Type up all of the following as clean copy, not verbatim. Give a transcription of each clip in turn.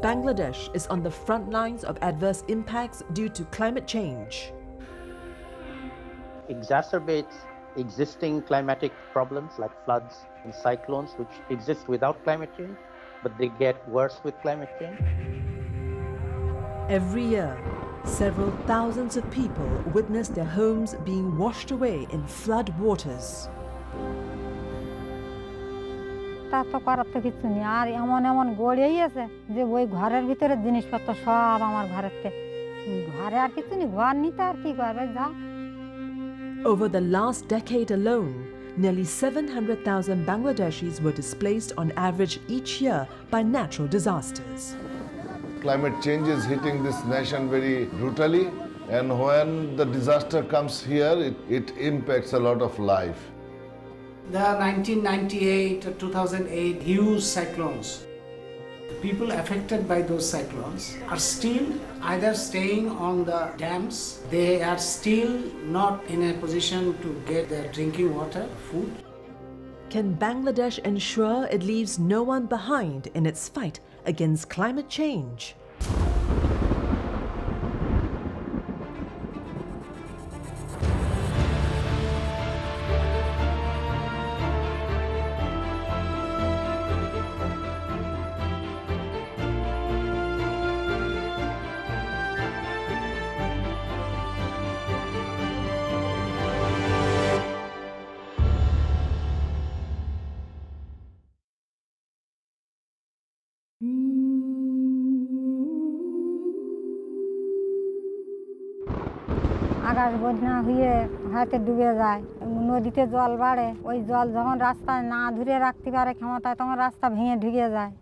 Bangladesh is on the front lines of adverse impacts due to climate change. Exacerbates existing climatic problems like floods and cyclones, which exist without climate change, but they get worse with climate change. Every year, several thousands of people witness their homes being washed away in flood waters. তা তো করার তো কিছু নেই, আর এমন এমন গড়েই আছে যে ওই ঘরের ভিতরে জিনিসপত্র সব আমার ঘরেতে, ঘরে আর কিছু নেই, ঘর নিতে আর কি করবে যা। Over the last decade alone, nearly 700,000 Bangladeshis were displaced on average each year by natural disasters. Climate change is hitting this nation very brutally, and when the disaster comes here, it impacts a lot of life. The 1998 or 2008 huge cyclones. People affected by those cyclones are still either staying on the dams, they are still not in a position to get their drinking water, food. Can Bangladesh ensure it leaves no one behind in its fight against climate change? আকাশ বন্যা হয়ে হয়তো ডুবে যায়, নদীতে জল বাড়ে, ওই জল যখন রাস্তায় না ধরে রাখতে পারে ক্ষমতায়, তখন রাস্তা ভেঙে ঢুকে যায়।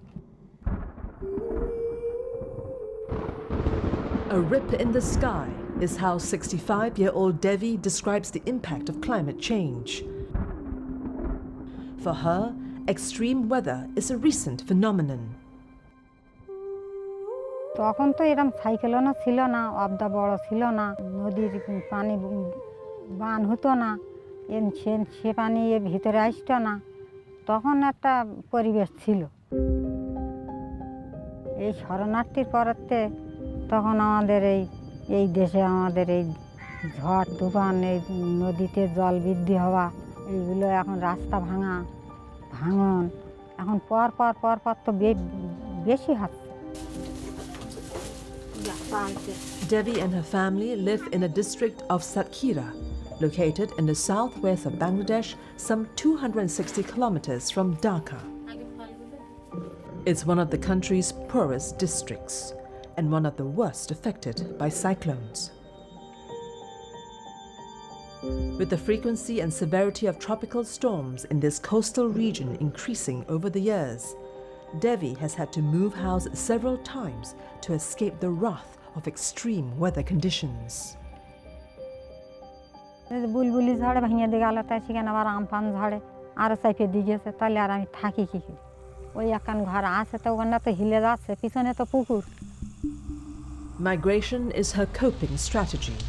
A rip in the sky is how 65-year-old Devi describes the impact of climate change. For her, extreme weather is a recent phenomenon. তখন তো এরকম সাইকেলও ছিল না, অবদা বড় ছিল না, নদীর পানি বান হতো না, সে পানি এর ভিতরে আসতো না, তখন একটা পরিবেশ ছিল। এই শরণার্থীর পরেতে তখন আমাদের এই দেশে আমাদের এই ঝড় তুফান, এই নদীতে জল বৃদ্ধি হওয়া, এইগুলো এখন রাস্তা ভাঙন এখন পর তো বেশি হচ্ছে। Devi and her family live in a district of Satkhira, located in the southwest of Bangladesh, some 260 kilometers from Dhaka. It's one of the country's poorest districts and one of the worst affected by cyclones. With the frequency and severity of tropical storms in this coastal region increasing over the years, Devi has had to move house several times to escape the wrath of extreme weather conditions. বুলবুলি ঝড়ে ভেঙে দিয়ে গেল, তাই সেখানে আবার Amphan ঝড়ে আরও চাইপে দিয়ে গেছে, তাহলে আর আমি থাকি কি? ওই একখান ঘর আছে, তো ওখানটা তো হিলে যাচ্ছে, পিছনে তো পুকুর। Migration is her coping strategy.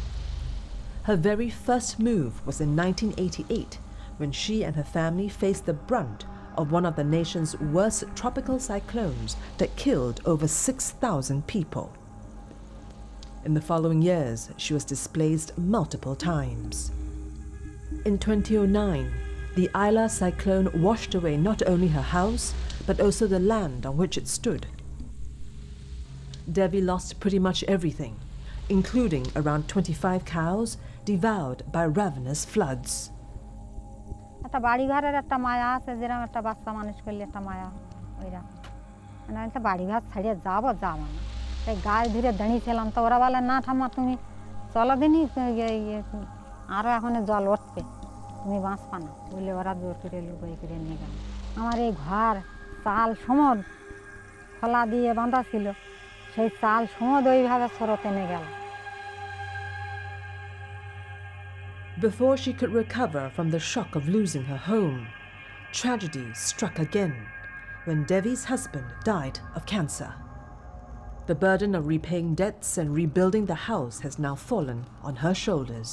Her very first move was in 1988, when she and her family faced the brunt of one of the nation's worst tropical cyclones that killed over 6,000 people. In the following years, she was displaced multiple times. In 2009, the Aila cyclone washed away not only her house, but also the land on which it stood. Devi lost pretty much everything, including around 25 cows devoured by ravenous floods. একটা বাড়ি ঘরের একটা মায়া আছে, যেরকম একটা বাচ্চা মানুষ করলে একটা মায়া, ওইরকম মানে একটা বাড়ি ঘর ছাড়িয়ে যাবো না, তাই গায়ে ধরে দাঁড়িয়েছিলাম, তো ওরা বলে না ঠাম্মা তুমি চলো দিনই, আরও এখন জল উঠবে, তুমি বাঁচবা না বলে ওরা জোর করে লুকাই করে নিয়ে গেল। আমার এই ঘর চাল সমদ খোলা দিয়ে বাঁধা ছিল, সেই চাল সমদ ওইভাবে স্রোতে নিয়ে গেল। Before she could recover from the shock of losing her home, tragedy struck again when Devi's husband died of cancer. The burden of repaying debts and rebuilding the house has now fallen on her shoulders.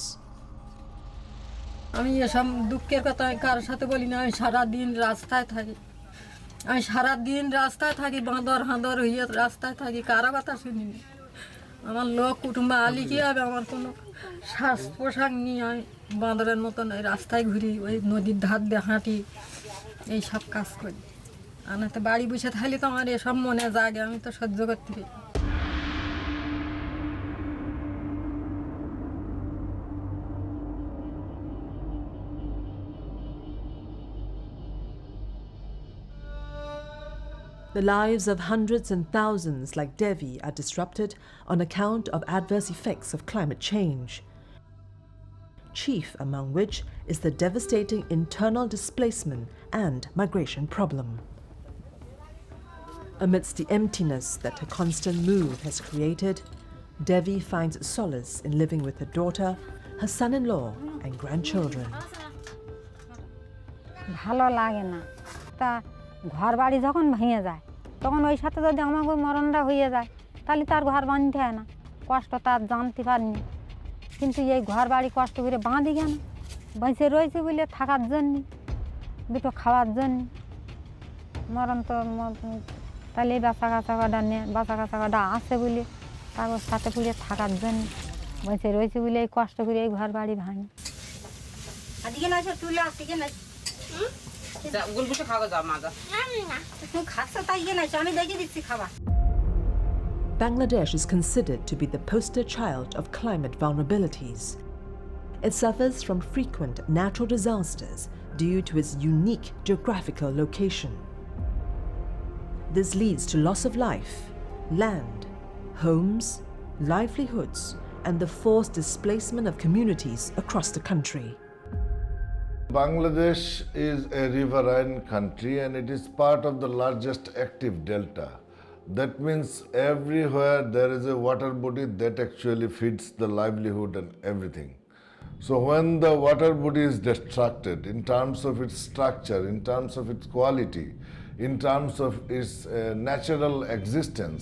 আমি এসব দুঃখের কথা কারোর সাথে বলি না, আমি সারা দিন রাস্তায় থাকি, আমি সারাদিন রাস্তায় থাকি, বাঁদর হাঁদর হইয়ে রাস্তায় থাকি, কারো কথা শুনিনি। আমার লোক কুটুম্ব আলি কি হবে, আমার কোনো শ্বাস পোশাক নিয়ে আমি বাঁদরের মতন ওই রাস্তায় ঘুরি, ওই নদীর ধার দিয়ে হাঁটি, এই সব কাজ করি। আর না তো বাড়ি বসে থাকলে তো আমার এসব মনে জাগে, আমি তো সহ্য করতে পারি। The lives of hundreds and thousands like Devi are disrupted on account of adverse effects of climate change, chief among which is the devastating internal displacement and migration problem. Amidst the emptiness that her constant move has created, Devi finds solace in living with her daughter, her son-in-law and grandchildren. ভালো লাগে না, তা ঘর বাড়ি যখন ভেঙে যায় তখন ওই সাথে যদি আমাকে মরণটা হয়ে যায় তাহলে তার ঘর বাঁধতে হয় না, কষ্ট তার জানতে পারিনি। কিন্তু এই ঘর বাড়ি কষ্ট করে বাঁধি কেন, বেঁচে রয়েছে বলে থাকার জন্যে, দুটো খাওয়ার জন্যে। মরণ তো তাহলে এই বাচ্চা কাচ্চা কটা নিয়ে বাচ্চা কাচ্চা কটা আসে বলে কাগজ সাথে পুড়ে থাকার জন্য বেঁচে রয়েছে বলে এই কষ্ট করে এই ঘর বাড়ি ভাঙি। Bangladesh is considered to be the poster child of climate vulnerabilities. It suffers from frequent natural disasters due to its unique geographical location. This leads to loss of life, land, homes, livelihoods, and the forced displacement of communities across the country. Bangladesh is a riverine country and it is part of the largest active delta. That means everywhere there is a water body that actually feeds the livelihood and everything. So when the water body is destructed in terms of its structure, in terms of its quality, in terms of its natural existence,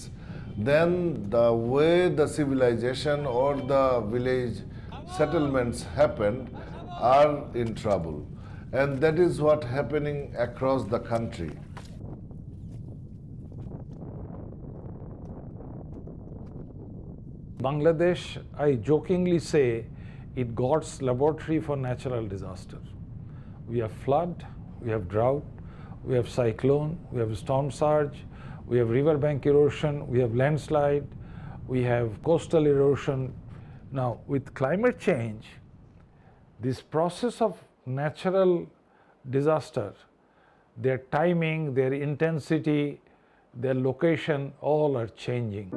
then the way the civilization or the village settlements happened are in trouble. And that is what happening across the country. Bangladesh, I jokingly say, it God's laboratory for natural disaster. We have flood, we have drought, we have cyclone, we have storm surge, we have riverbank erosion, we have landslide, we have coastal erosion. Now, with climate change, this process of natural disaster, their timing, their intensity, their location, all are changing.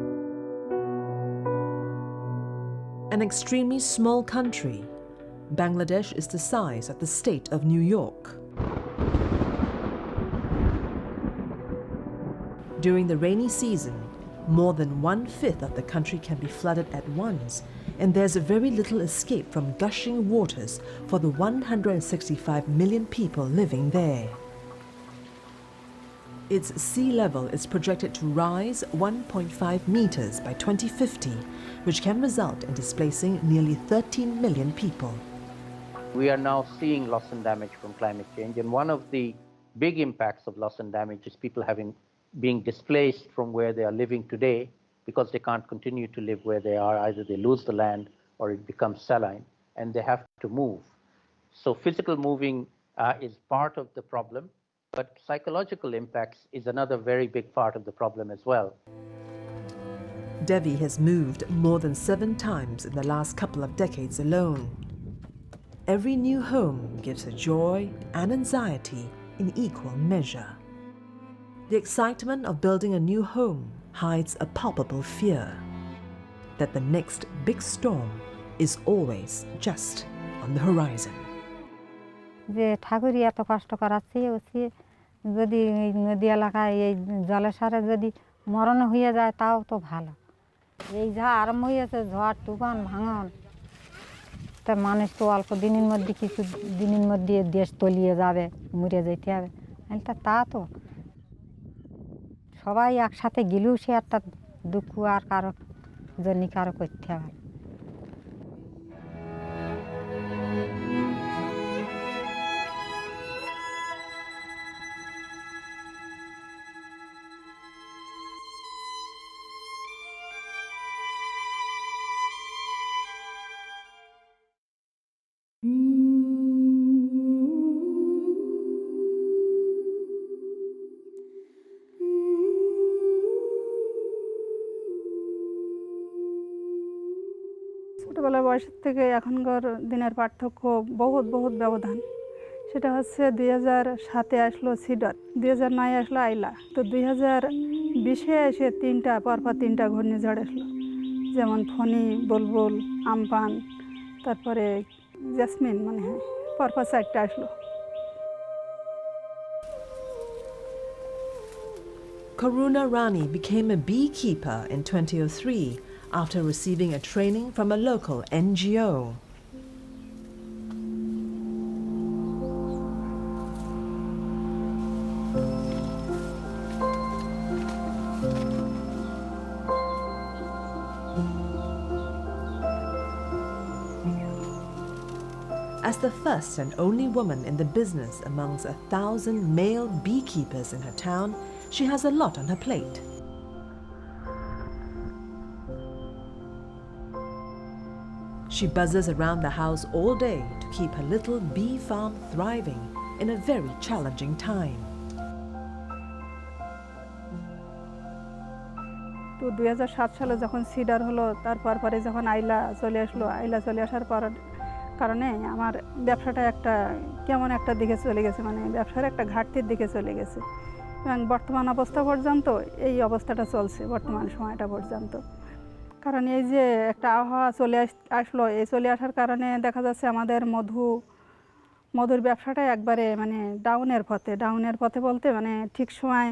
An extremely small country, Bangladesh is the size of the state of New York. During the rainy season, more than 1/5 of the country can be flooded at once, and there's very little escape from gushing waters for the 165 million people living there. Its sea level is projected to rise 1.5 meters by 2050, which can result in displacing nearly 13 million people. We are now seeing loss and damage from climate change, and one of the big impacts of loss and damage is people being displaced from where they are living today because they can't continue to live where they are. Either they lose the land or it becomes saline and they have to move. So physical moving is part of the problem, but psychological impacts is another very big part of the problem as well. Devi has moved more than 7 times in the last couple of decades alone. Every new home gives her joy and anxiety in equal measure. The excitement of building a new home hides a palpable fear that the next big storm is always just on the horizon. যে ঠাকুরই এত কষ্ট করাচ্ছে OC যদি এই নদী এলাকায় এই জলেশ্বরে যদি মরণ হয়ে যায় তাও তো ভালো। এই যা আরম্ভ হয়েছে ঝড় তুফান ভাঙন, তা মানুষ তো অল্প দিনের মধ্যে কিছু দিনের মধ্যে দেশ তলিয়ে যাবে, মরে যেতে হবে। তা তো সবাই একসাথে গেলেও সে একটা দুঃখ আর কারো জন্য কারো করতে হবে। ছোটোবেলার বয়সের থেকে এখনকার দিনের পার্থক্য বহুত বহুত ব্যবধান। সেটা হচ্ছে 2007-এ আসলো সিডর, 2009-এ আসলো আইলা, তো 2020-এ এসে পরপর তিনটা ঘূর্ণিঝড় আসলো, যেমন ফণী, বুলবুল, আমপান, তারপরে জ্যাসমিন, মনে হয় পরপর 4টা আসলো। Karuna Rani became a beekeeper in 2003 after receiving a training from a local NGO. As the first and only woman in the business amongst 1,000 male beekeepers in her town, she has a lot on her plate. She buzzes around the house all day to keep her little bee farm thriving in a very challenging time. তো 2007 সালে যখন cedar হলো, তারপর পরে যখন আইলা চলে আসলো, আইলা চলে আসার কারণে আমার ব্যবসাটা কেমন একটা দিকে চলে গেছে, মানে ব্যবসার একটা ঘাটতির দিকে চলে গেছে। এবং বর্তমান অবস্থা পর্যন্ত এই অবস্থাটা চলছে, বর্তমান সময়টা পর্যন্ত। কারণ এই যে একটা আবহাওয়া চলে আসলো, এই চলে আসার কারণে দেখা যাচ্ছে আমাদের মধুর ব্যবসাটা একবারে মানে ডাউনের পথে বলতে মানে ঠিক সময়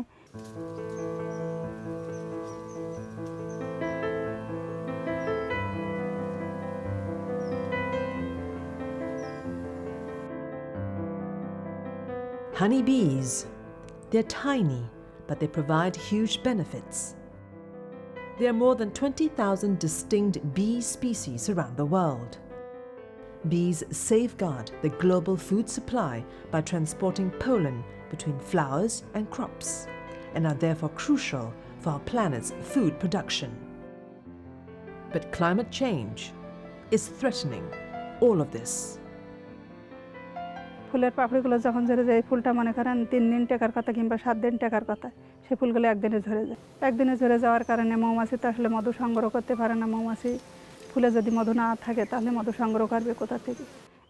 Honeybees. They're tiny, but they provide huge benefits. There are more than 20,000 distinct bee species around the world. Bees safeguard the global food supply by transporting pollen between flowers and crops, and are therefore crucial for our planet's food production. But climate change is threatening all of this. ফুলের পাপড়িগুলো যখন ঝরে যায়, এই ফুলটা মনে করেন 3 দিন টেকার কথা কিংবা 7 দিন টেকার কথা, সেই ফুলগুলো একদিনে ঝরে যায়। একদিনে ঝরে যাওয়ার কারণে মৌমাছি তো আসলে মধু সংগ্রহ করতে পারে না। মৌমাছি ফুলে যদি মধু না থাকে তাহলে মধু সংগ্রহ করবে কোথা থেকে?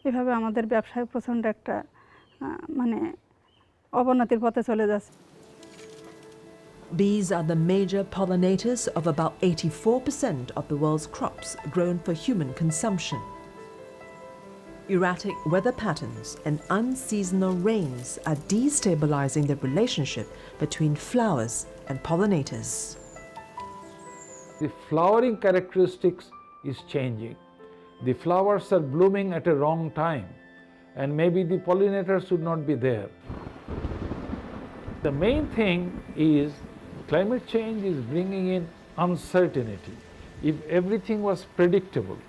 এভাবে আমাদের ব্যবসায় প্রচণ্ড একটা মানে অবনতির পথে চলে যাচ্ছে। Bees are the major pollinators of about 84% of the world's crops grown for human consumption. Erratic weather patterns and unseasonal rains are destabilizing the relationship between flowers and pollinators. The flowering characteristics is changing. The flowers are blooming at a wrong time, and maybe the pollinators should not be there. The main thing is climate change is bringing in uncertainty. If everything was predictable,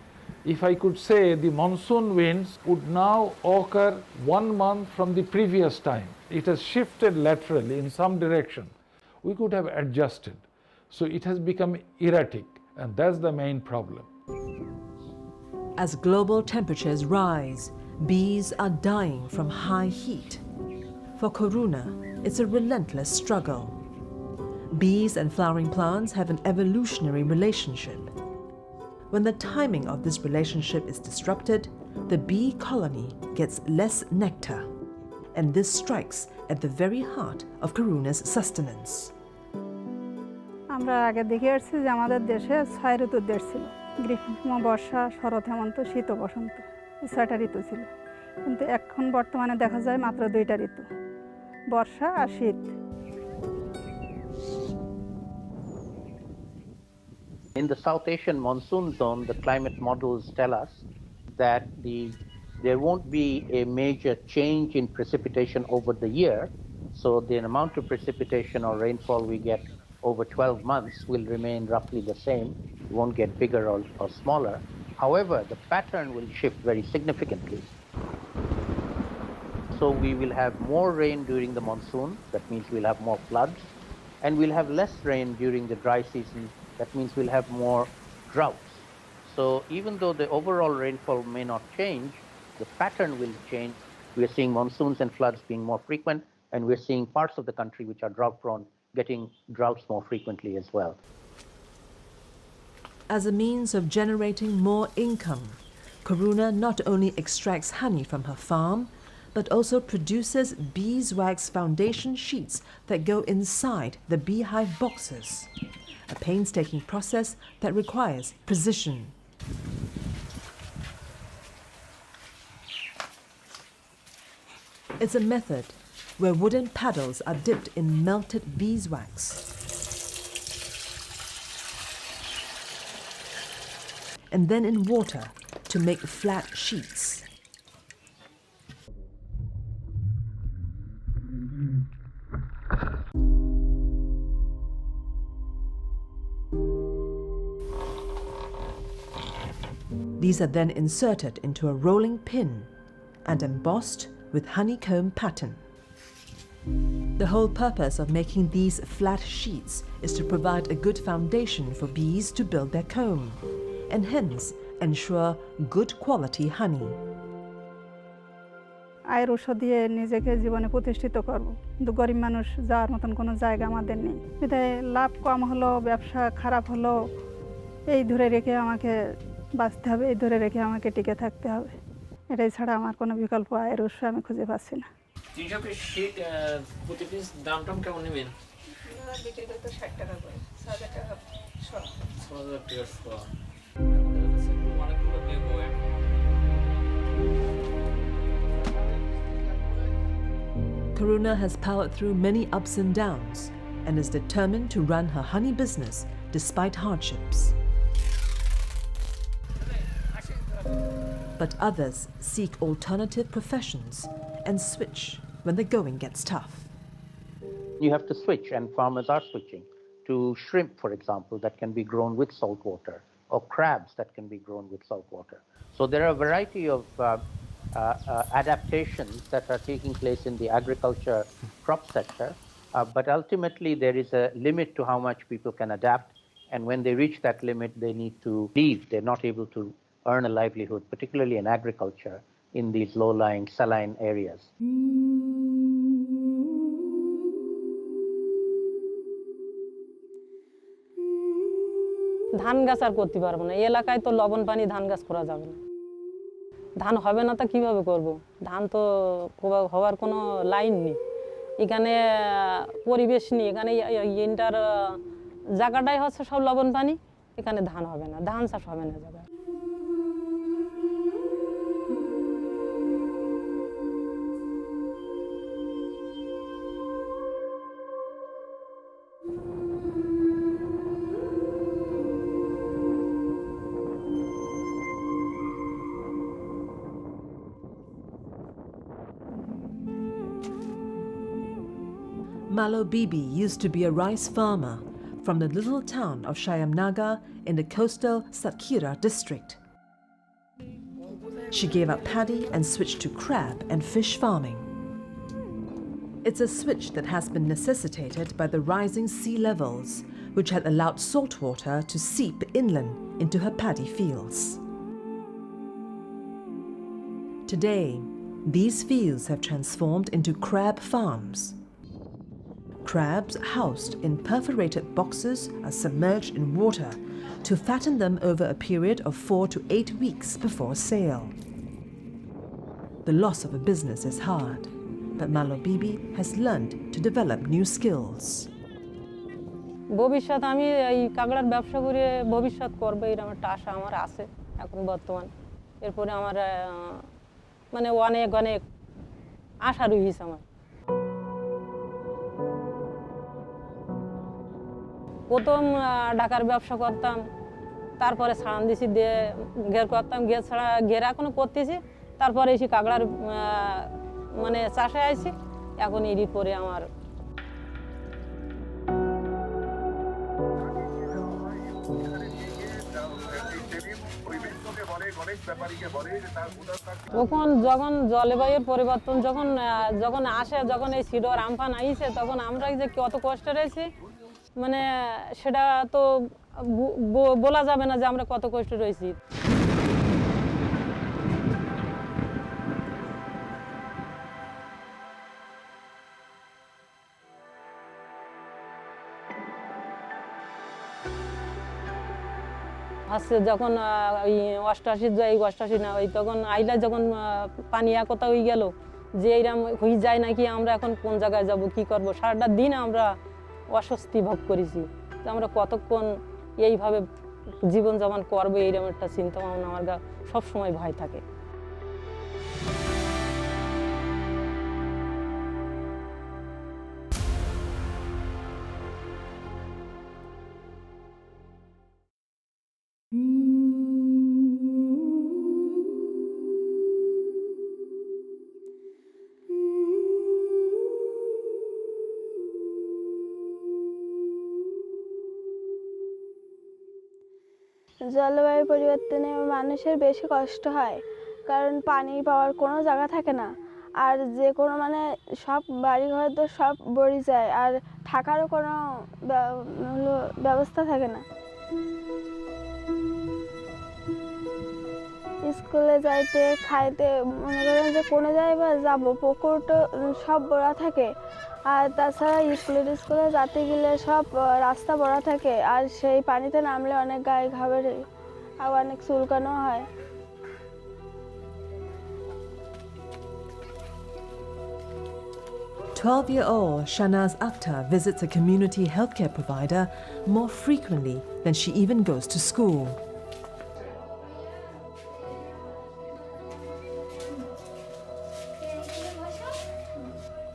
if I could say the monsoon winds would now occur 1 month from the previous time, it has shifted laterally in some direction, we could have adjusted. So it has become erratic, and that's the main problem. As global temperatures rise, bees are dying from high heat. For Karuna, it's a relentless struggle. Bees and flowering plants have an evolutionary relationship. When the timing of this relationship is disrupted, the bee colony gets less nectar, and this strikes at the very heart of Karuna's sustenance. আমরা আগে দেখে আসছি যে আমাদের দেশে 6 ঋতুর দেশ ছিল। গ্রীষ্ম, বর্ষা, শরৎ, হেমন্ত, শীত ও বসন্ত, এই 6টা ঋতু ছিল। কিন্তু এখন বর্তমানে দেখা যায় মাত্র 2টা ঋতু, বর্ষা আর শীত। In the South Asian monsoon zone, the climate models tell us that there won't be a major change in precipitation over the year, so the amount of precipitation or rainfall we get over 12 months will remain roughly the same. It won't get bigger or smaller. However, the pattern will shift very significantly. So we will have more rain during the monsoon, that means we'll have more floods, and we'll have less rain during the dry season, that means we'll have more droughts. So even though the overall rainfall may not change, the pattern will change. We're seeing monsoons and floods being more frequent, and we're seeing parts of the country which are drought prone getting droughts more frequently as well. As a means of generating more income, Karuna not only extracts honey from her farm, but also produces beeswax foundation sheets that go inside the beehive boxes, a painstaking process that requires precision. It's a method where wooden paddles are dipped in melted beeswax and then in water to make flat sheets. These are then inserted into a rolling pin and embossed with honeycomb pattern. The whole purpose of making these flat sheets is to provide a good foundation for bees to build their comb, and hence ensure good quality honey. আয়ের উৎস দিয়ে নিজেকে জীবনে প্রতিষ্ঠিত করব, কিন্তু গরিব মানুষ যাওয়ার মতন কোনো জায়গা আমাদের নেই। বিধায় লাভ কম হলো, ব্যবসা খারাপ হলো, এই ধরে রেখে আমাকে বাঁচতে হবে, এই ধরে রেখে আমাকে টিকে থাকতে হবে। এটাই ছাড়া আমার কোনো বিকল্প আয়ের উৎস আমি খুঁজে পাচ্ছি না। 300 পিস শীট প্রতি পিস দাম কেমন নেবেন? বিক্রি করতে 60 টাকা করে, 6000 টাকা শ। 6000 টাকা শ। Karuna has powered through many ups and downs and is determined to run her honey business despite hardships. But others seek alternative professions and switch when the going gets tough. You have to switch, and farmers are switching to shrimp, for example, that can be grown with salt water, or crabs that can be grown with salt water. So there are a variety of adaptations that are taking place in the agriculture crop sector, but ultimately there is a limit to how much people can adapt, and when they reach that limit, they need to leave. They're not able to earn a livelihood, particularly in agriculture, in these low-lying saline areas. ধান গাছ আর করতে পারবো না, এই এলাকায় তো লবণ পানি ধান গাছ করা যাবে না, ধান হবে না, তা কিভাবে করব? ধান তো হওয়ার কোনো লাইন নেই, এখানে পরিবেশ নেই, এখানে ইন্টার জায়গাটাই হচ্ছে সব লবণ পানি, এখানে ধান হবে না, ধান চাষ হবে না জায়গায়। Malo Bibi used to be a rice farmer from the little town of Shyamnagar in the coastal Satkhira district. She gave up paddy and switched to crab and fish farming. It's a switch that has been necessitated by the rising sea levels, which had allowed salt water to seep inland into her paddy fields. Today, these fields have transformed into crab farms. Crabs housed in perforated boxes are submerged in water to fatten them over a period of 4 to 8 weeks before sale. The loss of a business is hard, but Malo Bibi has learned to develop new skills. ভবিষ্যৎ আমি এই কাঁকড়ার ব্যবসা করে ভবিষ্যৎ করব, এরকম একটা আশা আমার আছে এখন বর্তমান। এরপরে আমার মানে অনেক অনেক আশা রয়েছে আমার। প্রথম ঢাকার ব্যবসা করতাম, তারপরে ছাড়ান দিছি দিয়ে ঘের করতাম, ঘের এখনো করতেছি, তারপরে এসে কাঁকড়ার মানে চাষে আইছি, এখন এরই পরে আমার তখন যখন জলবায়ুর পরিবর্তন যখন আসে, যখন এই সিডর আমফান আইছে, তখন আমরা যে কত কষ্ট রয়েছি, মানে সেটা তো বলা যাবে না যে আমরা কত কষ্ট রয়েছি। আসছে যখন ওই 88 যাই 88 না ওই তখন আইলা যখন পানি একতা হয়ে গেল যে এইরকম হয়ে যায় নাকি আমরা এখন কোন জায়গায় যাব কি করব সারাটা দিন আমরা অস্বস্তি ভোগ করেছি তো আমরা কতক্ষণ এইভাবে জীবনযাপন করবো এইরকম একটা চিন্তা ভাবনা আমার সবসময় ভয় থাকে। জলবায়ু পরিবর্তনে মানুষের বেশি কষ্ট হয় কারণ পানি পাওয়ার কোনো জায়গা থাকে না আর যে কোনো মানে সব বাড়িঘর তো সব বড়ি যায় আর থাকারও কোনো ব্যবস্থা থাকে না। স্কুলে যাইতে খাইতে মনে করেন যে কোনো জায়গায় যাবো পুকুর তো সব বড়া থাকে আর তাছাড়া স্কুলে যেতে গেলে সব রাস্তা বড়া থাকে আর সেই পানিতে নামলে অনেক গায়ে ঘাবড়ে আর অনেক চুলকানো হয়। Twelve-year-old Shanaz Akhtar visits a community healthcare provider more frequently than she even goes to school.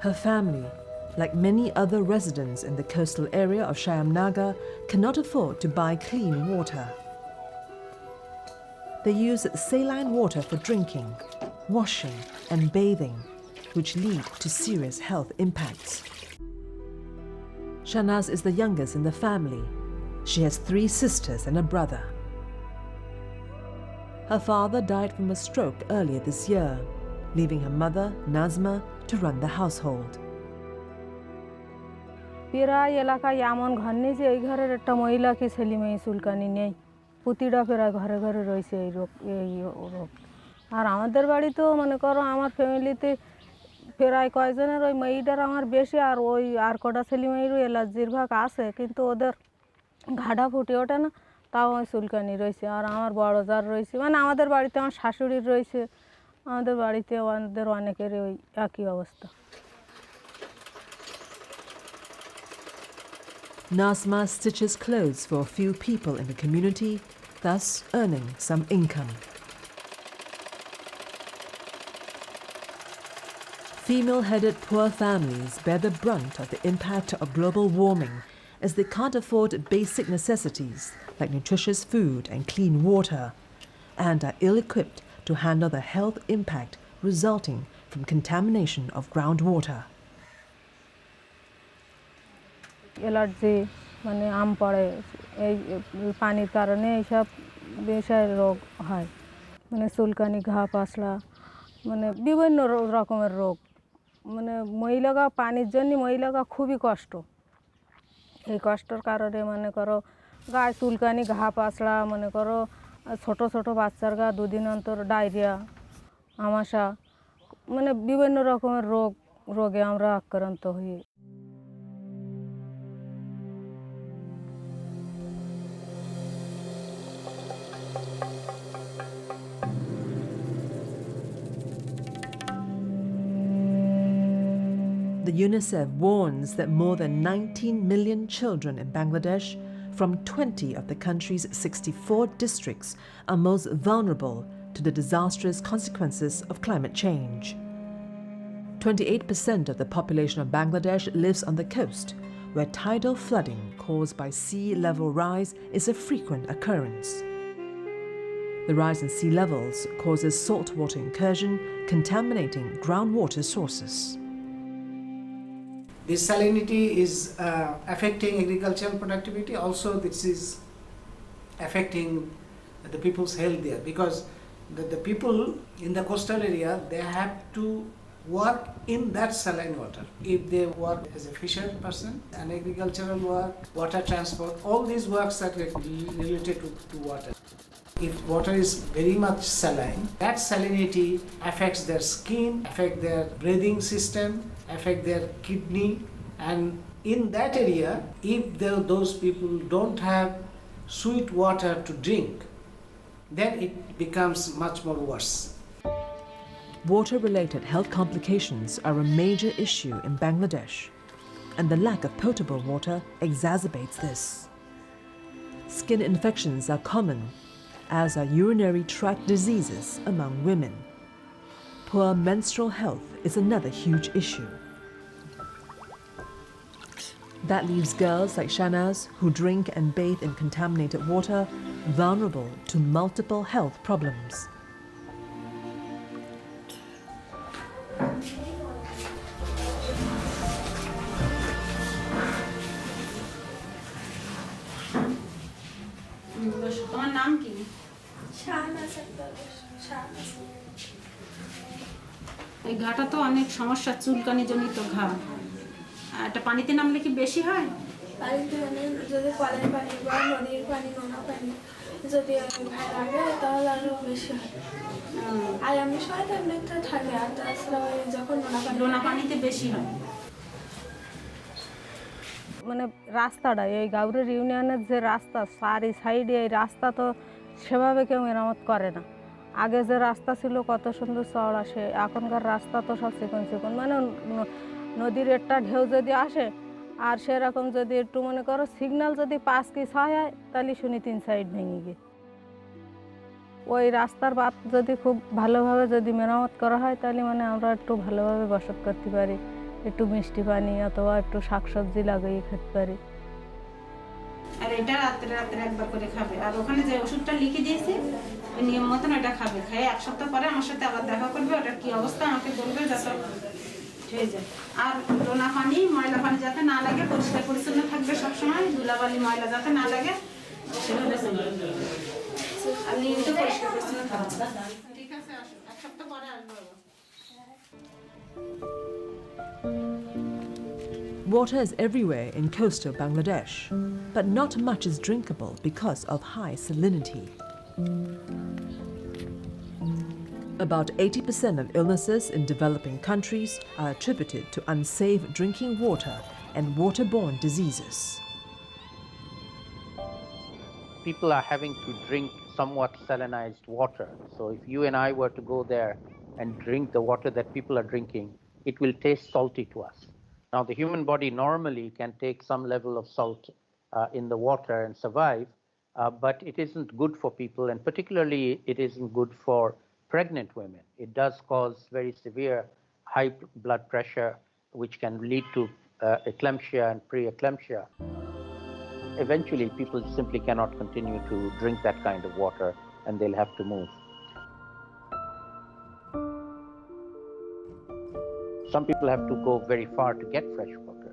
Her family, like many other residents in the coastal area of Shyamnagar, cannot afford to buy clean water. They use saline water for drinking, washing and bathing, which lead to serious health impacts. Shanaz is the youngest in the family. She has 3 sisters and a brother. Her father died from a stroke earlier this year, leaving her mother, Nazma, to run the household. প্রায় এলাকায় এমন ঘর নেই যে এই ঘরের একটা মহিলাকে ছেলে মেয়ে চুলকানি নেই প্রতিটা প্রায় ঘরে ঘরে রয়েছে এই রোগ আর আমাদের বাড়িতেও মনে করো আমার ফ্যামিলিতে প্রায় কয়েকজনের ওই মেয়েটার আমার বেশি আর ওই আর কটা ছেলে মেয়েরও অ্যালার্জির ভাগ আছে কিন্তু ওদের ঘাড়া ফুটে ওঠে না তাও ওই চুলকানি রয়েছে আর আমার বড় যার রয়েছে মানে আমাদের বাড়িতে আমার শাশুড়ির রয়েছে আমাদের বাড়িতে আমাদের অনেকের ওই একই অবস্থা। Nazma stitches clothes for a few people in the community, thus earning some income. Female-headed poor families bear the brunt of the impact of global warming as they can't afford basic necessities like nutritious food and clean water and are ill-equipped to handle the health impact resulting from contamination of groundwater. Allergy মানে আম পড়ে এই পানির কারণে এইসব বিষয় রোগ হয় মানে চুলকানি ঘা পাসলা মানে বিভিন্ন রকমের রোগ মানে মহিলারা পানির জন্য মহিলারা খুবই কষ্ট এই কষ্টর কারণে মনে করো গায়ে চুলকানি ঘা পাসলা মনে করো ছোট ছোট বাচ্চার গা 2 দিন অন্তর ডায়রিয়া আমাশা মানে বিভিন্ন রকমের রোগে আমরা আক্রান্ত হই। The UNICEF warns that more than 19 million children in Bangladesh from 20 of the country's 64 districts are most vulnerable to the disastrous consequences of climate change. 28% of the population of Bangladesh lives on the coast, where tidal flooding caused by sea level rise is a frequent occurrence. The rise in sea levels causes saltwater incursion, contaminating groundwater sources. This salinity is affecting agricultural productivity. Also, this is affecting the people's health there because the people in the coastal area, they have to work in that saline water. If they work as a fisher person, an agricultural work, water transport, all these works are related to water. If water is very much saline, that salinity affects their skin, affect their breathing system, affect their kidney, and in that area, if those people don't have sweet water to drink, then it becomes much more worse. Water-related health complications are a major issue in Bangladesh, and the lack of potable water exacerbates this. Skin infections are common, as are urinary tract diseases among women. Poor menstrual health is another huge issue. That leaves girls like Shanaz, who drink and bathe in contaminated water, vulnerable to multiple health problems. তোমার নাম কি? এই ঘাটা তো অনেক সমস্যা, চুলকানি জনিত ঘা। এটা পানিতে নামলে কি বেশি হয়? পানিতে মানে যদি কলের পানি বা নদীর পানি, নোনা পানি যদি লাগে তাহলে আরো বেশি হয়। আর এমনি সময় তো এমনিতে থাকে, আর তাছাড়া যখন নোনা পানিতে বেশি হয়। মানে রাস্তাটা, এই গাউরের ইউনিয়নের যে রাস্তা, চারি সাইডে এই রাস্তা তো সেভাবে কেউ মেরামত করে না। আগে যে রাস্তা ছিল কত সুন্দর চওড়া, সে এখনকার রাস্তা তো সব চিকন চিকন, মানে নদীর একটা ঢেউ যদি আসে আর সেরকম যদি একটু মনে করো সিগন্যাল যদি 5 কি 6 হয়, তাহলে শুনি 3 সাইড ভেঙে গিয়ে। ওই রাস্তার বাদ যদি খুব ভালোভাবে যদি মেরামত করা হয়, তাহলে মানে আমরা একটু ভালোভাবে বসত করতে পারি, একটু মিষ্টি পানি অথবা একটু শাকসবজি লাগিয়ে খেতে পারি। আর এটা রাত্রে রাত্রে একবার করে খাবে, আর ওখানে যে ওষুধটা লিখে দিয়েছে ওই নিয়ম মতন ওটা খাবে। খেয়ে 1 সপ্তাহ পরে আমার সাথে আবার দেখা করবে, ওটার কি অবস্থা আমাকে বলবে, যাতে হয়ে যায়। আর নোনা পানি, ময়লা পানি যাতে না লাগে, পরিষ্কার পরিচ্ছন্ন থাকবে সবসময়, ধুলাবালি ময়লা যাতে না লাগে সেভাবে চলবে। আর নিয়মিত পরিষ্কার পরিচ্ছন্ন থাকবে। ঠিক আছে, আসো 1 সপ্তাহ পরে আসবো। Water is everywhere in coastal Bangladesh, but not much is drinkable because of high salinity. About 80% of illnesses in developing countries are attributed to unsafe drinking water and waterborne diseases. People are having to drink somewhat salinized water. So if you and I were to go there and drink the water that people are drinking, it will taste salty to us. Now, the human body normally can take some level of salt in the water and survive, but it isn't good for people, and particularly it isn't good for pregnant women. It does cause very severe high blood pressure, which can lead to eclampsia and preeclampsia. Eventually, people simply cannot continue to drink that kind of water, and they'll have to move. Some people have to go very far to get fresh water.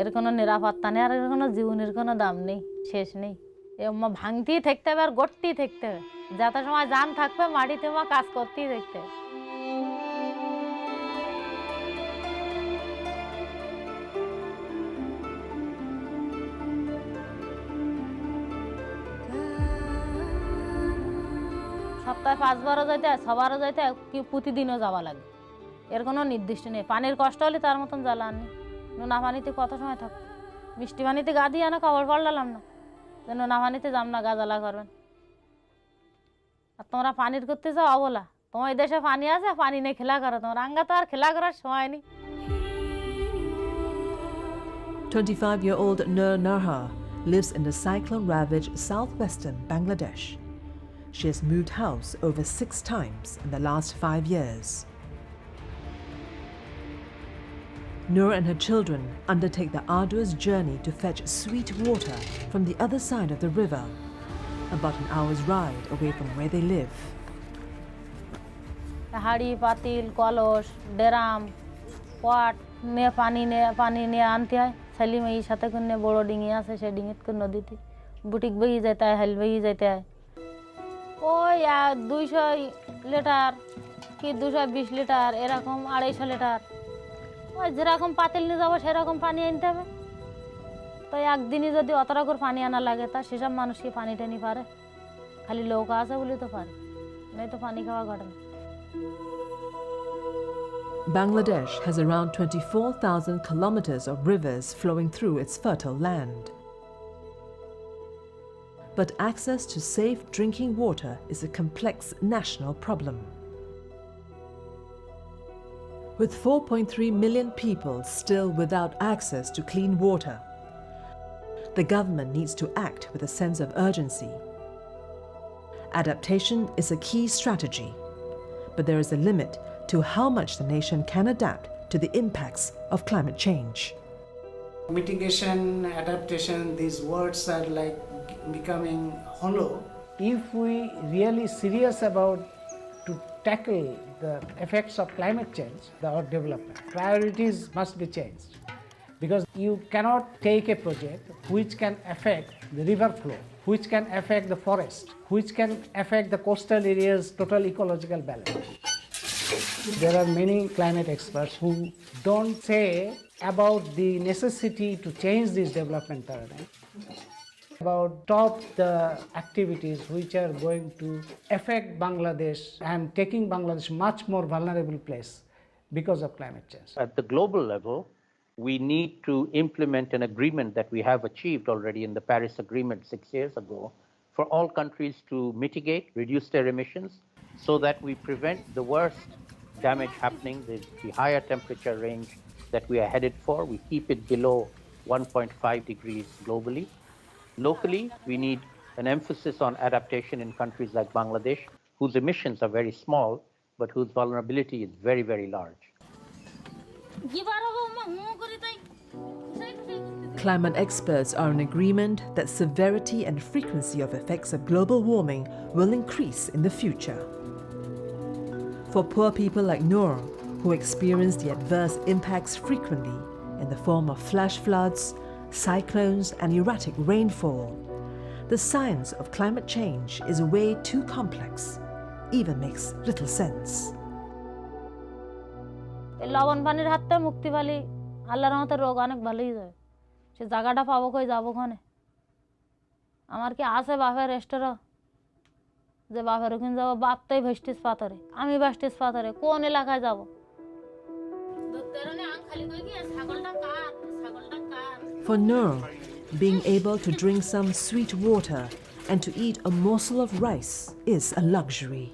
এর কোনো নিরাপত্তা নেই, আর এর কোনো জীবনের কোনো দাম নেই, শেষ নেই। ভাঙতেই থাকতে হবে আর গড়তেই থাকতে হবে, যত সময় জান থাকবে মাটিতে কাজ করতেই থাকতে হবে। সপ্তাহে 5 বারও যাইতে হয়, 6 বারও যাইতে হয়, কি প্রতিদিনও যাওয়া লাগে, এর কোনো নির্দিষ্ট নেই। পানির কষ্ট হলে তার মতন জ্বালা নেই। নোনা পানিতে কত সময় থাকতো, মিষ্টি পানিতে গা দিয়ে আনা কাপড় পাল্টালাম না, যে নোনা পানিতে যাম না, গা জ্বালা করবেন। আর তোমরা পানির করতে যাও অবলা, তোমার এই দেশে পানি আছে, পানি নিয়ে খেলা করো, তোমার আঙ্গা তো আর খেলা করার সময় নেই। 25-year-old Nur Narha lives in the cyclone-ravaged southwestern Bangladesh. She has moved house over 6 times in the last 5 years. Nur and her children undertake the arduous journey to fetch sweet water from the other side of the river, about an hour's ride away from where they live. হাড়ি, পাতিল, কলস, drum, পট নিয়ে পানি নিয়ে আনতে হয়। ছেলে মেয়ের সাথে করে বড় ডিঙি আছে, সেই ডিঙিত করে নদীতে বুটিক বেরিয়ে যেতে হয়, হেল বেরিয়ে যেতে হয়। ওই 200 লিটার কি 220 লিটার, এরকম 250 লিটার, ওই যেরকম পাতিল নিয়ে যাবো সেরকম পানি আনতে হবে। তো একদিনই যদি অতটা করে পানি আনা লাগে, তা সেসব মানুষ কি পানি টানি পারে? খালি লোক আছে বলে তো পারে, নাই তো পানি খাওয়া ঘটে না। Bangladesh has around 24,000 kilometers of rivers flowing through its fertile land. But access to safe drinking water is a complex national problem. With 4.3 million people still without access to clean water, the government needs to act with a sense of urgency. Adaptation is a key strategy, but there is a limit to how much the nation can adapt to the impacts of climate change. Mitigation, adaptation, these words are like becoming hollow. If we really serious about to tackle the effects of climate change or development, priorities must be changed. Because you cannot take a project which can affect the river flow, which can affect the forest, which can affect the coastal areas' total ecological balance. There are many climate experts who don't say about the necessity to change this development paradigm, about stop the activities which are going to affect Bangladesh and taking Bangladesh much more vulnerable place because of climate change. At the global level, we need to implement an agreement that we have achieved already in the Paris Agreement 6 years ago for all countries to mitigate, reduce their emissions so that we prevent the worst damage happening, the higher temperature range that we are headed for. We keep it below 1.5 degrees globally. Locally, we need an emphasis on adaptation in countries like Bangladesh, whose emissions are very small, but whose vulnerability is very, very large. Climate experts are in agreement that severity and frequency of effects of global warming will increase in the future. For poor people like Noor, who experience the adverse impacts frequently in the form of flash floods, cyclones and erratic rainfall, the science of climate change is way too complex, even makes little sense. লবণ পানির হাত থেকে মুক্তি পালি আল্লাহর রহমতে রোগ অনেক ভালোই যায় সে জায়গাটা পাবো কই যাবো ওখানে আমার কি আছে বাপের রেস্টুরেন্ট যে বাপের ওখানে যাবো বাপ তোই ভেস্টিস পাথরে আমি ভেস্টিস পাথরে কোন এলাকায় যাব For Noor, being able to drink some sweet water and to eat a morsel of rice is a luxury.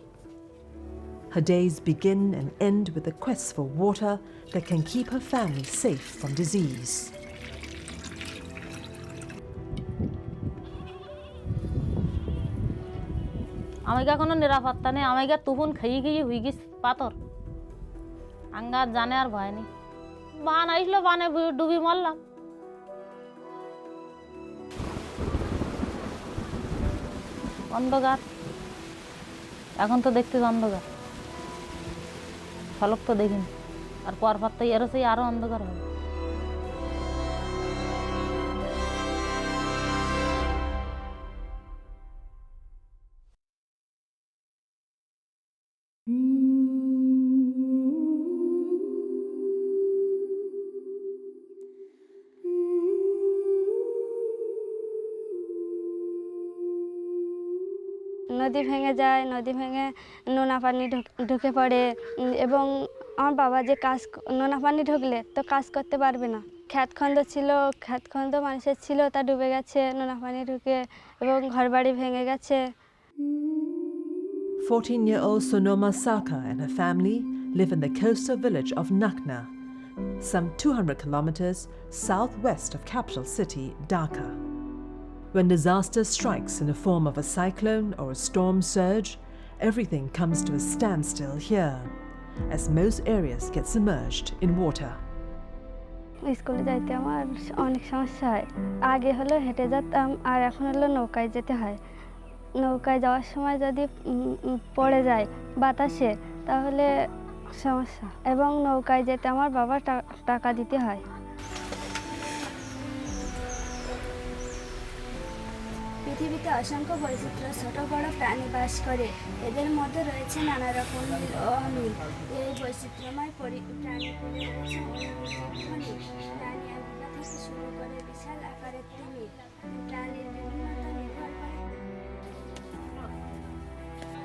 Her days begin and end with a quest for water that can keep her family safe from disease. আমাকে কোনো নিরাপত্তা নেই আমাকে তুফুন খেয়ে হয়ে গেছে পাথর আঙ্গার জানে আর ভয় নেই বান আসলো বানে ডুবি মরলাম অন্ধকার এখন তো দেখতে অন্ধকার ফলক তো দেখিনি আর পরপর তো এর সেই আরো অন্ধকার হবে নদী ভেঙে যায় নদী ভেঙে নোনা পানি ঢুকে পড়ে এবং আমার বাবা যে কাজ নোনা পানি ঢুকলে তো কাজ করতে পারবে না ক্ষেতখন্দ ছিল ক্ষেতখন্দ মানুষের ছিল তা ডুবে গেছে নোনা পানি ঢুকে এবং ঘরবাড়ি ভেঙে গেছে 14-year-old Sonoma Saka and her family live in the coastal village of Nakna, some 200 kilometers southwest of capital city Dhaka. When disaster strikes in the form of a cyclone or a storm surge, everything comes to a standstill here, as most areas get submerged in water. স্কুলে যাইতে আমার অনেক সমস্যা হয় আগে হলো হেঁটে যেতাম আর এখন হলো নৌকায় যেতে হয় নৌকায় যাওয়ার সময় যদি পড়ে যায় বাতাসে তাহলে সমস্যা এবং নৌকায় যেতে আমার বাবা টাকা দিতে হয় পৃথিবীতে অসংখ্য বৈচিত্র্য ছোট বড় প্রাণী বাস করে এদের মধ্যে রয়েছে নানা রকম অমিল এই বৈচিত্র্যময় প্রাণীগুলি রয়েছে প্রাণী আঙ্গিকা থেকে শুরু করে বিশাল আকারের তিমি প্রাণীর বিভিন্নতা নির্ভর করে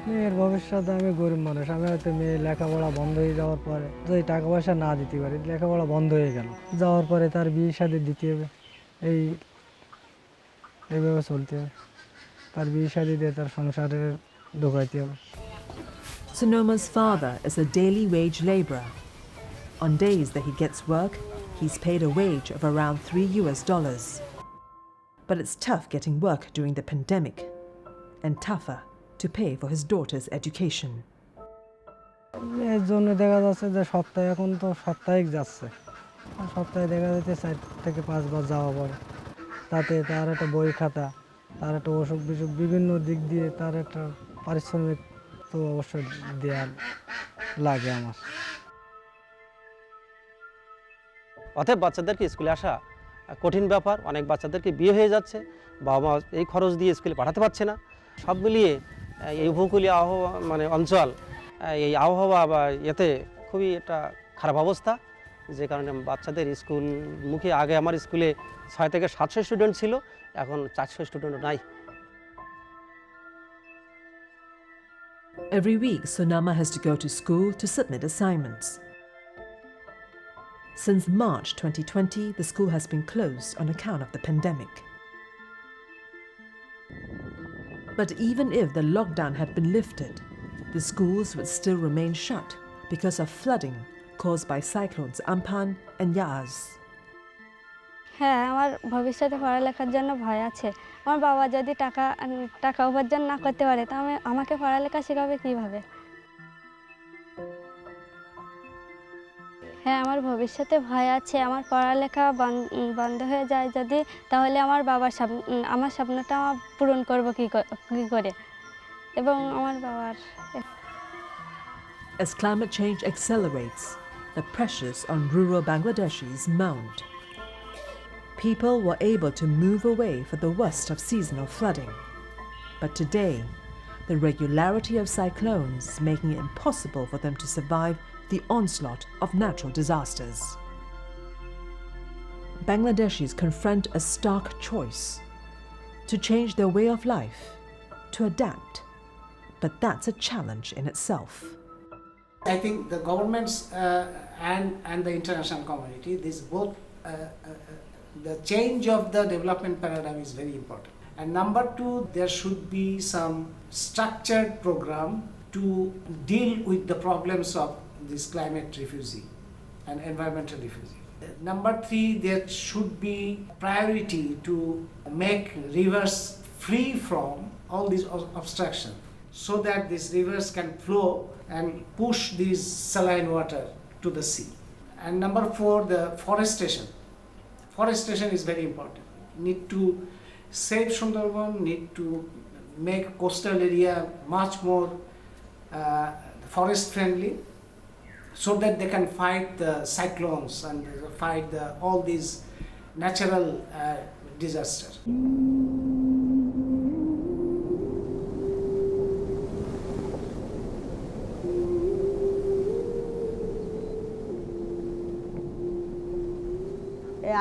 মেয়ের ভবিষ্যতে আমি গরিব মানুষ, আমি হয়তো মেয়ে লেখাপড়া বন্ধ হয়ে যাওয়ার পরে যদি টাকা পয়সা না দিতে পারি, লেখাপড়া বন্ধ হয়ে গেল, যাওয়ার পরে তার বিয়ে শাদী দিতে হবে, এইভাবে চলতে হবে, তার বিয়ে শাদী দিয়ে তার সংসারে ঢোকাইতে হবে। Sonoma's father is a daily wage laborer. On days that he gets work, he's paid a wage of around $3. But it's tough getting work during the pandemic, and tougher to pay for his daughter's education. এর জন্য দেখা যাচ্ছে যে সপ্তাহে এখন তো সাপ্তাহিক যাচ্ছে, সপ্তাহে দেখা যাচ্ছে 4 থেকে 5 বার যাওয়া পড়ে, তাতে তার একটা বই খাতা, তার একটা অসুখ বিসুখ বিভিন্ন দিক দিয়ে তার একটা পারিশ্রমিক তো অবশ্যই দেওয়া লাগে আমার। অতএব বাচ্চাদেরকে স্কুলে আসা কঠিন ব্যাপার, অনেক বাচ্চাদেরকে বিয়ে হয়ে যাচ্ছে, বাবা মা এই খরচ দিয়ে স্কুলে পাঠাতে পারছে না। সব মিলিয়ে এই উপকূলীয় আবহাওয়া অঞ্চল এই আবহাওয়া বা এতে খুবই একটা খারাপ অবস্থা, যে কারণে বাচ্চাদের স্কুলমুখী আগে আমার স্কুলে 6 থেকে 700 স্টুডেন্ট ছিল, এখন 400 স্টুডেন্ট নাই। Every week, Sonama has to go to school to submit assignments. Since March 2020, the school has been closed on account of the pandemic. But even if the lockdown had been lifted, the schools would still remain shut because of flooding caused by cyclones Amphan and Yaas. হ্যাঁ, আমার ভবিষ্যতে পড়ালেখার জন্য ভয় আছে। আমার বাবা যদি টাকা উপার্জন না করতে পারে, তাহলে আমাকে পড়ালেখা শেখাবে কিভাবে? হ্যাঁ, আমার ভবিষ্যতে ভয় আছে, আমার পড়ালেখা বন্ধ হয়ে যায় যদি, তাহলে আমার আমার স্বপ্নটা পূরণ করব কি করে, এবং আমার বাবার। As climate change accelerates, the pressures on rural Bangladeshis mount. People were able to move away for the worst of seasonal flooding. But today, the regularity of cyclones is making it impossible for them to survive the onslaught of natural disasters. Bangladeshis confront a stark choice: to change their way of life, to adapt. But that's a challenge in itself. I think the governments and the international community, the change of the development paradigm is very important. And number 2, there should be some structured program to deal with the problems of this climate refugee and environmental refugee. Number 3, there should be priority to make rivers free from all these obstructions, so that these rivers can flow and push this saline water to the sea. And number 4, the forestation. Forestation is very important. Need to save Sundarban, need to make coastal area much more forest friendly, so that they can fight the cyclones and fight all these natural disasters.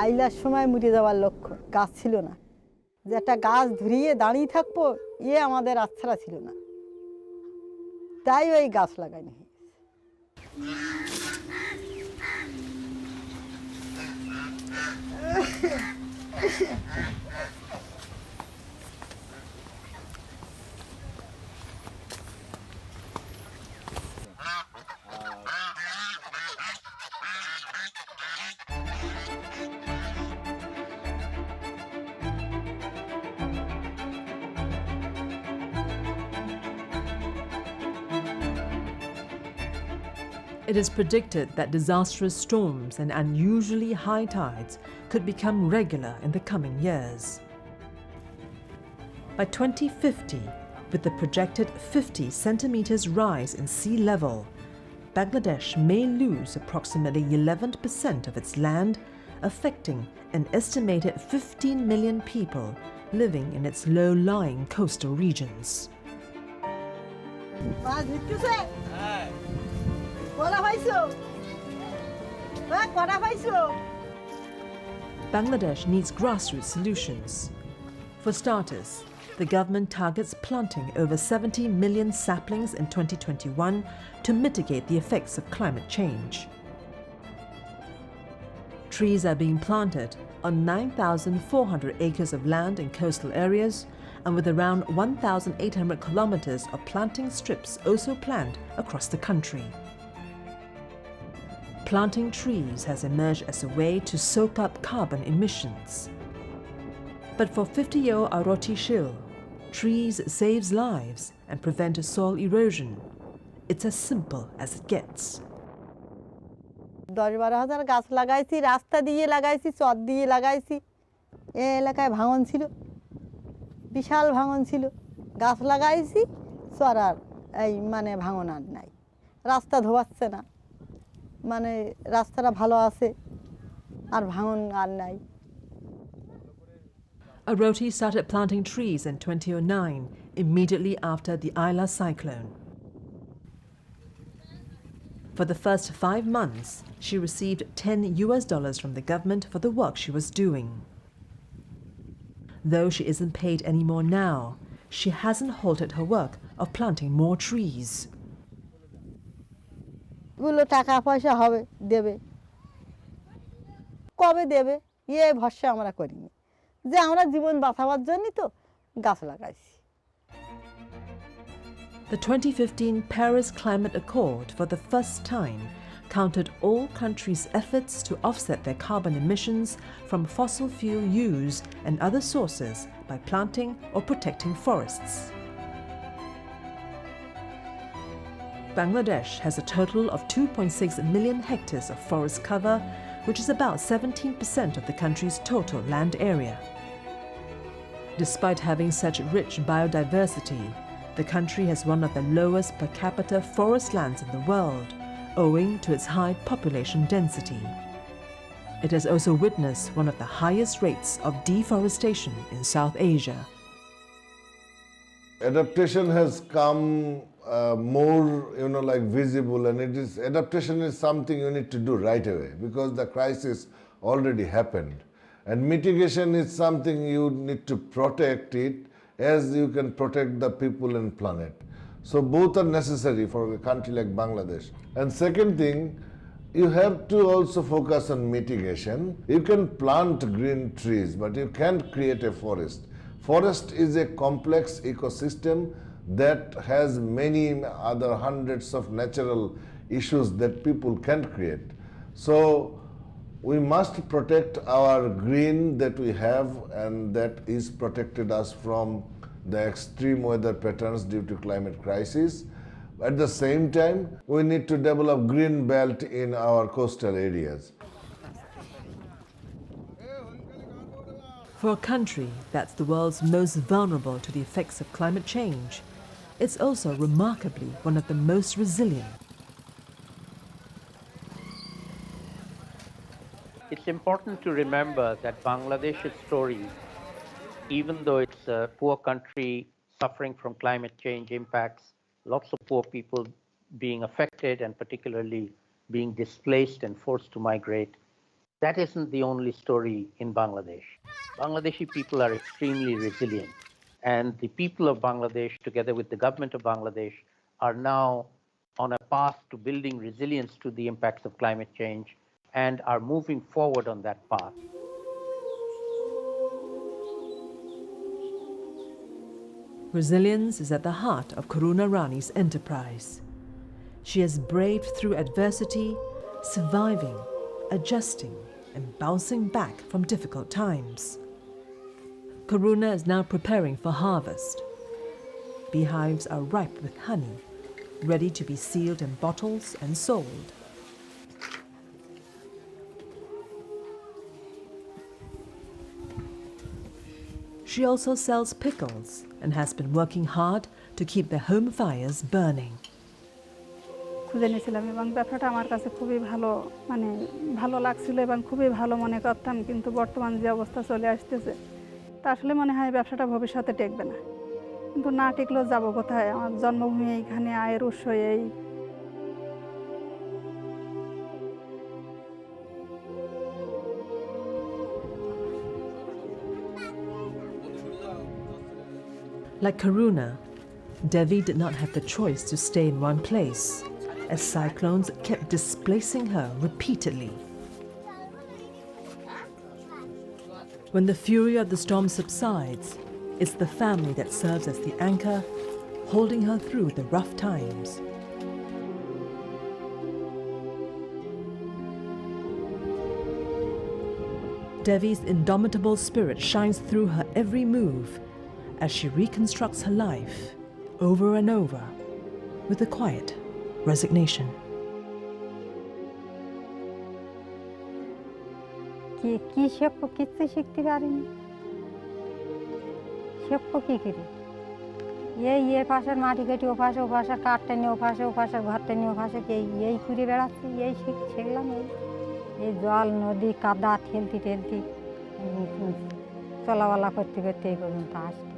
আইলার সময় মরে যাওয়ার লক্ষ্য, গাছ ছিল না, যে একটা গাছ ধরিয়ে দাঁড়িয়ে থাকবো আমাদের আচ্ছাড়া ছিল না, তাই ওই গাছ লাগাইনি। It is predicted that disastrous storms and unusually high tides could become regular in the coming years. By 2050, with the projected 50 centimeters rise in sea level, Bangladesh may lose approximately 11% of its land, affecting an estimated 15 million people living in its low-lying coastal regions. Bangladesh needs grassroots solutions. For starters, the government targets planting over 70 million saplings in 2021 to mitigate the effects of climate change. Trees are being planted on 9,400 acres of land in coastal areas, and with around 1,800 kilometers of planting strips also planned across the country. Planting trees has emerged as a way to soak up carbon emissions. But for 50-year-old Aroti Shil, trees saves lives and prevent soil erosion. It's as simple as it gets. 10-12 হাজার গাছ লাগাইছি, রাস্তা দিয়ে লাগাইছি, চট দিয়ে লাগাইছি। এই এলাকায় ভাঙন ছিল, বিশাল ভাঙন ছিল। গাছ লাগাইছি, চড়ার এই মানে ভাঙন আর নাই। রাস্তা ধোয়াচ্ছে না, মানে রাস্তাটা ভালো আছে, আর ভাঙন আর নাই। Aroti started planting trees in 2009, immediately after the Ayla cyclone. For the first 5 months, she received $10 from the government for the work she was doing. Though she isn't paid any more now, she hasn't halted her work of planting more trees. গুলো টাকা পয়সা হবে, দেবে। কবে দেবে? এই ভরসা আমরা করিনি। যে আমরা জীবন বাঁচাবার জন্যই তো গাছ লাগাইছি। The 2015 Paris Climate Accord, for the first time, counted all countries' efforts to offset their carbon emissions from fossil fuel use and other sources by planting or protecting forests. Bangladesh has a total of 2.6 million hectares of forest cover, which is about 17% of the country's total land area. Despite having such rich biodiversity, the country has one of the lowest per capita forest lands in the world, owing to its high population density. It has also witnessed one of the highest rates of deforestation in South Asia. Adaptation has come more, like visible, and adaptation is something you need to do right away because the crisis already happened. And mitigation is something you need to protect it as you can protect the people and planet. So both are necessary for a country like Bangladesh. And second thing, you have to also focus on mitigation. You can plant green trees, but you can't create a forest. Forest is a complex ecosystem that has many other hundreds of natural issues that people can't create. So we must protect our green that we have, and that is protected us from the extreme weather patterns due to climate crisis. At the same time, we need to develop green belt in our coastal areas. For a country that's the world's most vulnerable to the effects of climate change, it's also remarkably one of the most resilient. It's important to remember that Bangladesh's story, even though it's a poor country suffering from climate change impacts, lots of poor people being affected and particularly being displaced and forced to migrate, that isn't the only story in Bangladesh. Bangladeshi people are extremely resilient, and the people of Bangladesh, together with the government of Bangladesh, are now on a path to building resilience to the impacts of climate change and are moving forward on that path. Resilience is at the heart of Karuna Rani's enterprise. She has braved through adversity, surviving, adjusting, and bouncing back from difficult times. Karuna is now preparing for harvest. Beehives are ripe with honey, ready to be sealed in bottles and sold. She also sells pickles and has been working hard to keep their home fires burning. খুঁজে নিয়েছিলাম এবং ব্যবসাটা আমার কাছে খুবই ভালো ভালো লাগছিল এবং খুবই ভালো মনে করতাম, কিন্তু বর্তমান যে অবস্থা চলে আসতেছে তা আসলে মনে হয় ব্যবসাটা ভবিষ্যতে টেকবে না। কিন্তু না টিকলেও যাবো কোথায়? আমার জন্মভূমি এইখানে, আয়ের উৎস এই। Like Karuna, Devi did not have the choice to stay in one place, as cyclones kept displacing her repeatedly. When the fury of the storm subsides, it's the family that serves as the anchor, holding her through the rough times. Devi's indomitable spirit shines through her every move as she reconstructs her life over and over with a quiet resignation. কি শিখব কিচ্ছু শিখতে পারিনি শিখব কী করি এই পাশের মাটি কেটে ও পাশের কাঠটা নিয়ে ও পাশের ঘরটা নিয়ে ও পাশে এই ঘুরে বেড়াচ্ছি এই শিখলাম এই জল নদী কাদা ঠেলতে চলাবলা করতে এই পর্যন্ত আসতে